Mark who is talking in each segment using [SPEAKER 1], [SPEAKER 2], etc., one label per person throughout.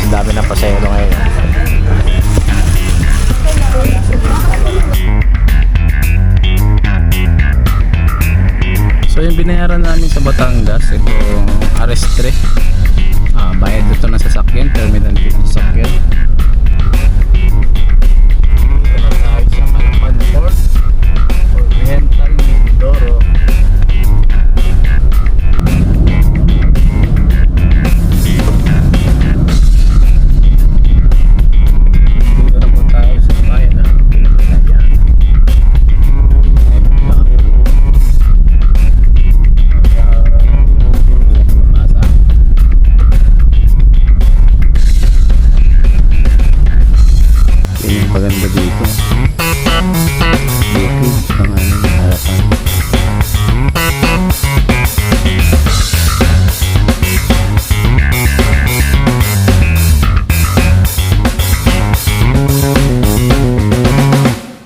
[SPEAKER 1] ang dami ng pasahero ngayon. So yung binayaran namin sa Batangas, itong RS3, bayad dito ng sasakyan, terminal fee ng sasakyan. Dito na tayo sa Calapan Port, Oriental Mindoro. Dito na po tayo sa bayan na Pinagalayan. Maganda dito. Bukid ang aming harapan.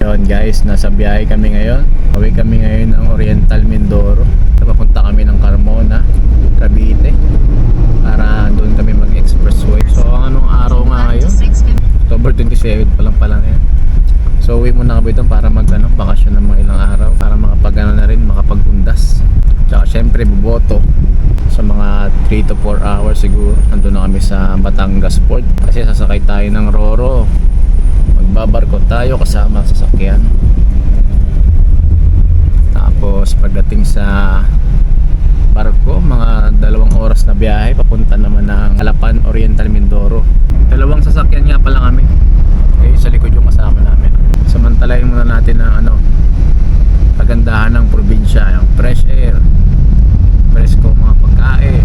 [SPEAKER 1] Yun guys, nasa biyahe kami ngayon. Uwi kami ngayon ng Oriental Mindoro. Papunta kami ng Carmona, Cavite, para doon kami mag-expressway. So anong araw nga ngayon? October 27 pa lang yan. So uwi muna kami doon para bakasyon ng mga ilang araw, para na rin, makapag-undas. Tsaka syempre buboto sa mga 3 to 4 hours siguro. Nandun na kami sa Batangas Port kasi sasakay tayo ng Roro. Magbabarko tayo kasama sa sasakyan. Tapos pagdating sa barko, mga 2 oras na biyahe papunta naman ng Calapan, Oriental Mindoro. 2 sasakyan nga pala kami. Sa likod yung kasama namin. Samantalahin muna natin ang kagandahan ng probinsya, yung fresh air, presko mga pagkain.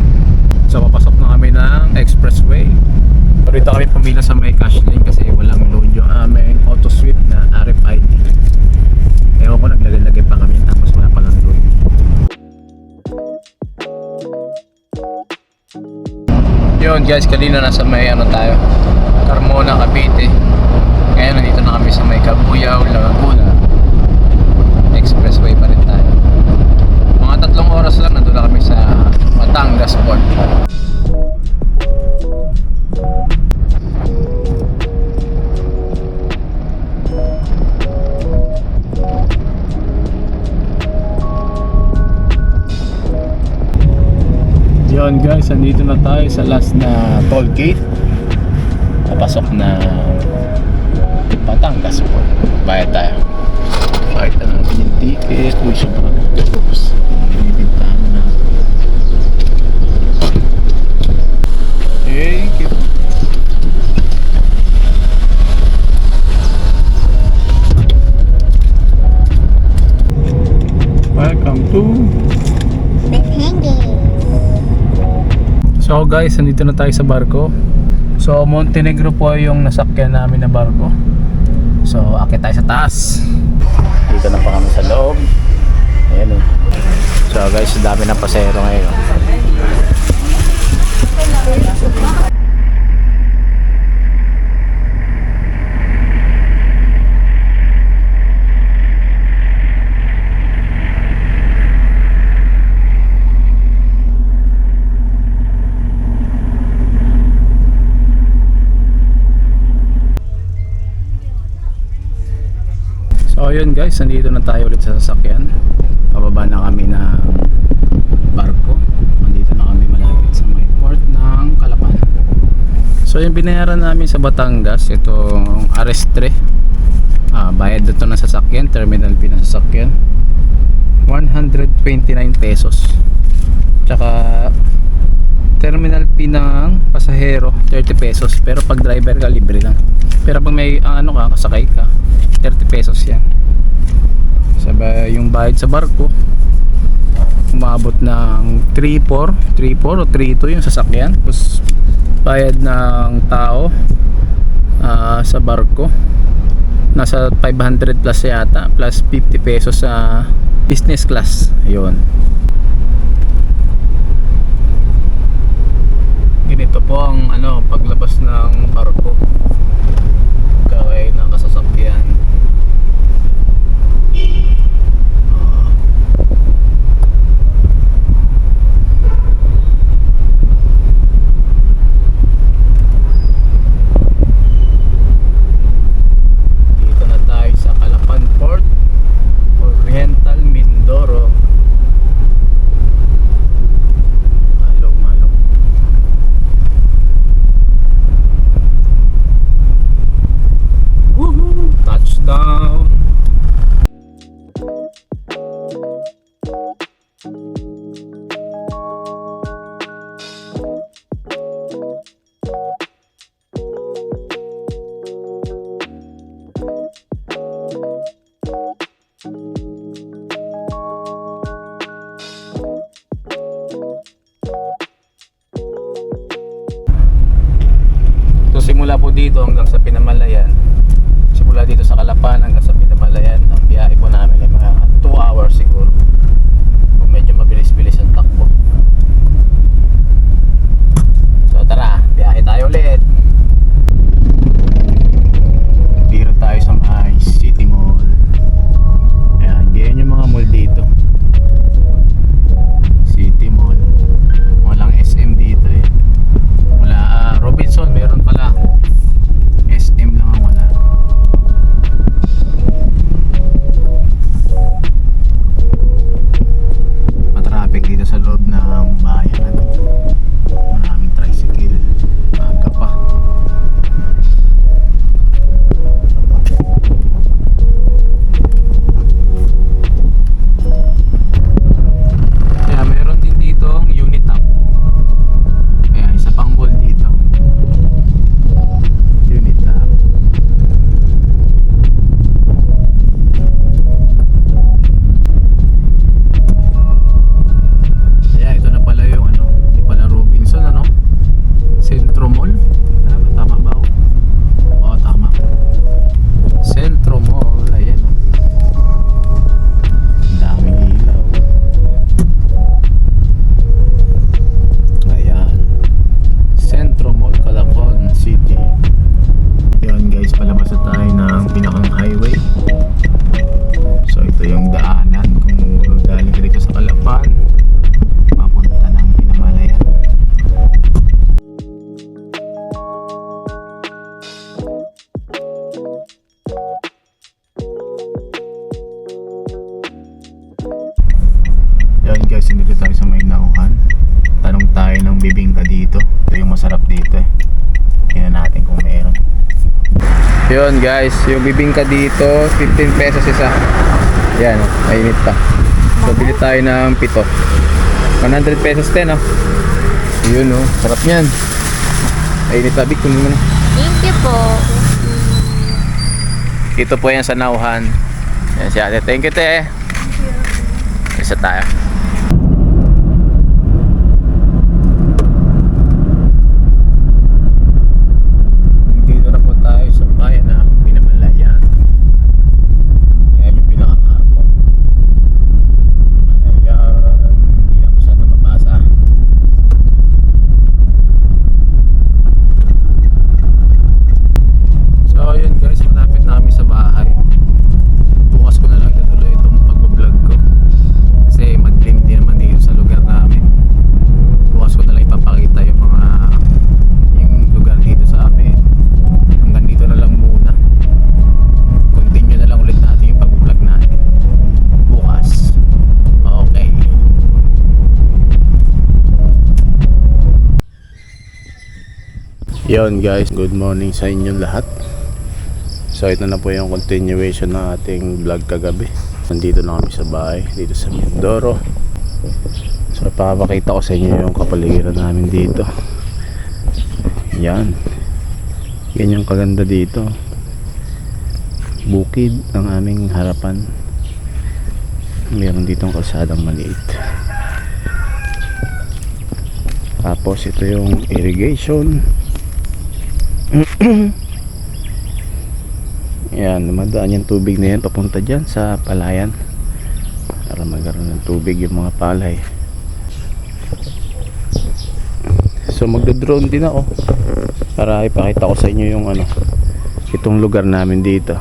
[SPEAKER 1] So papasok na kami ng expressway. So dito kami pumila sa may cash lane kasi walang load yung aming auto sweep na RFID. Ewan ko, naglagay pa kami tapos wala palang load. Yun guys, kanina nasa may tayo, Carmona, Cavite. Ngayon nandito na kami sa may Cabuyao, Laguna. Expressway pa rin tayo. Mga 3 oras lang nandun na kami sa Batangas Port. Yun guys, nandito na tayo sa last na toll gate. Papasok na Batangas po. Bayad tayo. Pakita natin yung ticket. Uy, sobrang oops. Binibintahan na. Thank you. Welcome to So guys, nandito na tayo sa barko. So Montenegro po yung nasakyan namin na barko. So akit tayo sa taas. Dito na pa kami sa loob. Ayan eh. So guys, dami ng pasahero ngayon. So yun guys, nandito na tayo ulit sa sasakyan. Pababa na kami ng barko. Nandito na kami malapit sa may port ng Calapan. So yung binayaran namin sa Batangas, itong RS3, bayad dito ng sasakyan, terminal fee ng sasakyan, 129 pesos. Tsaka terminal fee ng pasahero 30 pesos, pero pag driver ka libre lang. Pero pag may kasakay ka, 30 pesos yan. Sabay yung bayad sa barko umabot ng 3.4 o 3.2 yung sasakyan. Tapos bayad ng tao sa barko nasa 500 plus yata, plus 50 pesos sa business class. Ayun. Ganito po ang paglabas ng barko kaway ng kasasakyan. dito hanggang sa Pinamalayan, simula dito sa Calapan hanggang sa Pinamalayan, ang biyahe po namin ay mga 2 hours siguro, kung medyo mabilis-bilis ang takbo. So tara, biyahe tayo ulit. Dito tayo sa may City Mall. Ayan, ganyan yung mga mall dito. City Mall. Walang SM dito eh. Wala, Robinson meron pala. SM lang ang wala. Matraffic dito sa loob ng bayan. Maraming tricycle. Maaga pa. Kaya meron din dito ang Unitap. Kaya isa pang mall dito. Unitap. Kaya ito na pala yung ano, di pala Robinson ano? Centro Mall. Tama ba ako? Oo, tama. Centro Mall. Ayan. Ang daming ilaw. Ayan. Centro Mall, Calapan City. Ayan guys, palabas na tayo ng pinakang highway. So ito yung daanan kung galing ka dito sa Calapan papunta ng Pinamalayan. Ayan guys, hindi tayo sa may nauhan. Tanong tayo ng bibingka dito. Ito yung masarap dito eh. Tingnan natin kung meron. Yun guys, yung bibingka dito 15 pesos isa. Yan, mainit pa. So bili tayo ng 7. 100 pesos din oh. Yun oh, sarap yan. Mainit pa, Big, kunin mo na.
[SPEAKER 2] Thank you po.
[SPEAKER 1] Ito po yan sa nauhan. Yan si ate, thank you te. Isa tayo. Dito na po tayo sa bayan na Pinamalayan. Ayan yung pinaka-arko. Ayan, hindi na masyado mabasa. So yun guys, malapit na kami sa bahay. Bukas ko na lang ituloy itong pag-vlog ko. Kasi madilim din naman dito sa lugar namin. Bukas ko na lang ipapakita yung mga lugar dito sa amin. Hanggang dito na lang muna. Continue na lang ulit natin yung pag-vlog natin bukas. Okay. Yon guys, good morning sa inyong lahat. So ito na po yung continuation ng ating vlog kagabi. Nandito na kami sa bahay, dito sa Mindoro. So papakita ko sa inyo yung kapaligiran namin dito. Yan. Yan yung kaganda dito. Bukid ang aming harapan. Meron ditong kalsadang maliit. Tapos ito yung irrigation. Yan, dumadaan yung tubig na yan papunta dyan sa palayan para magkaroon ng tubig yung mga palay. So magdo-drone din ako para ipakita ko sa inyo yung ano, itong lugar namin dito.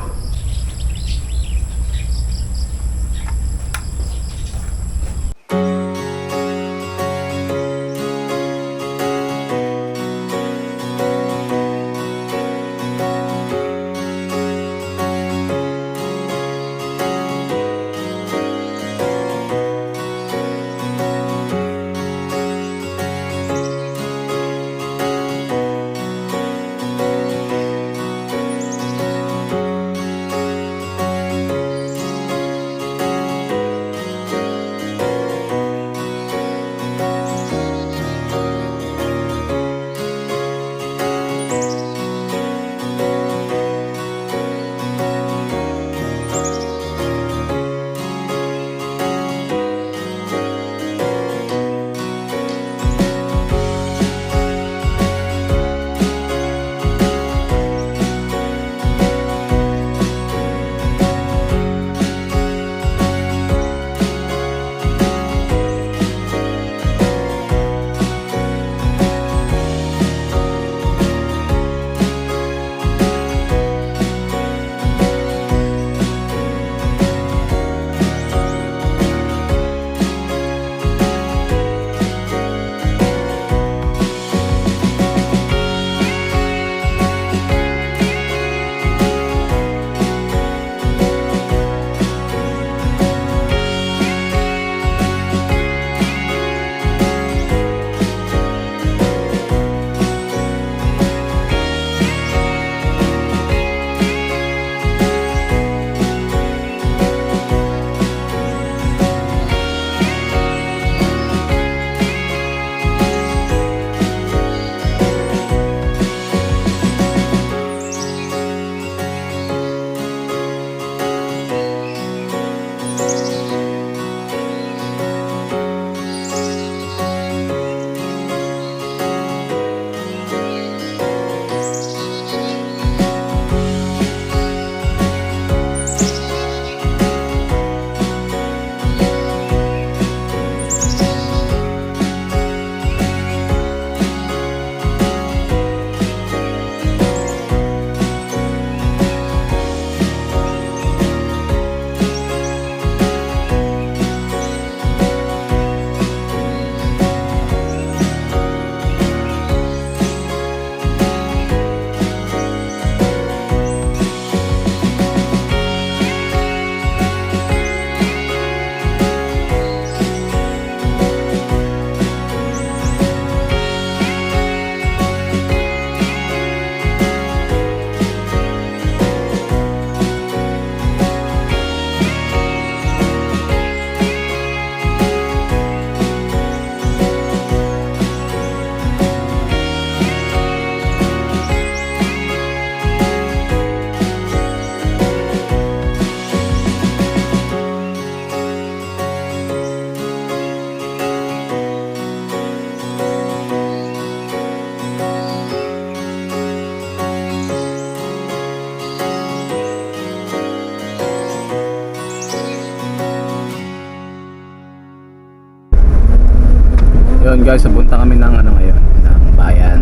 [SPEAKER 1] Yun guys, pupunta kami ng ano ngayon, ng bayan.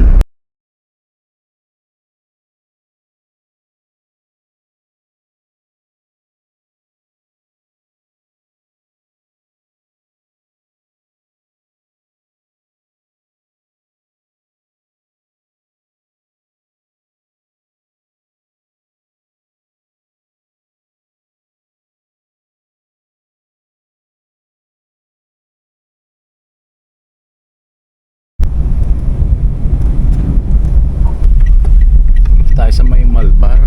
[SPEAKER 1] Tayo sa may Malbar.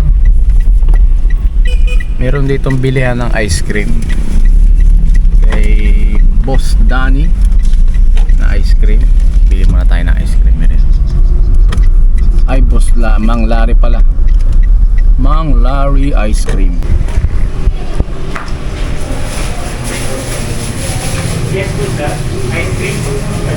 [SPEAKER 1] Meron ditong bilihan ng ice cream kay Boss Danny na ice cream. Bili muna tayo ng ice cream rin. Ay, Mang Larry pala. Mang Larry ice cream.
[SPEAKER 2] Yes, sir. Ice cream.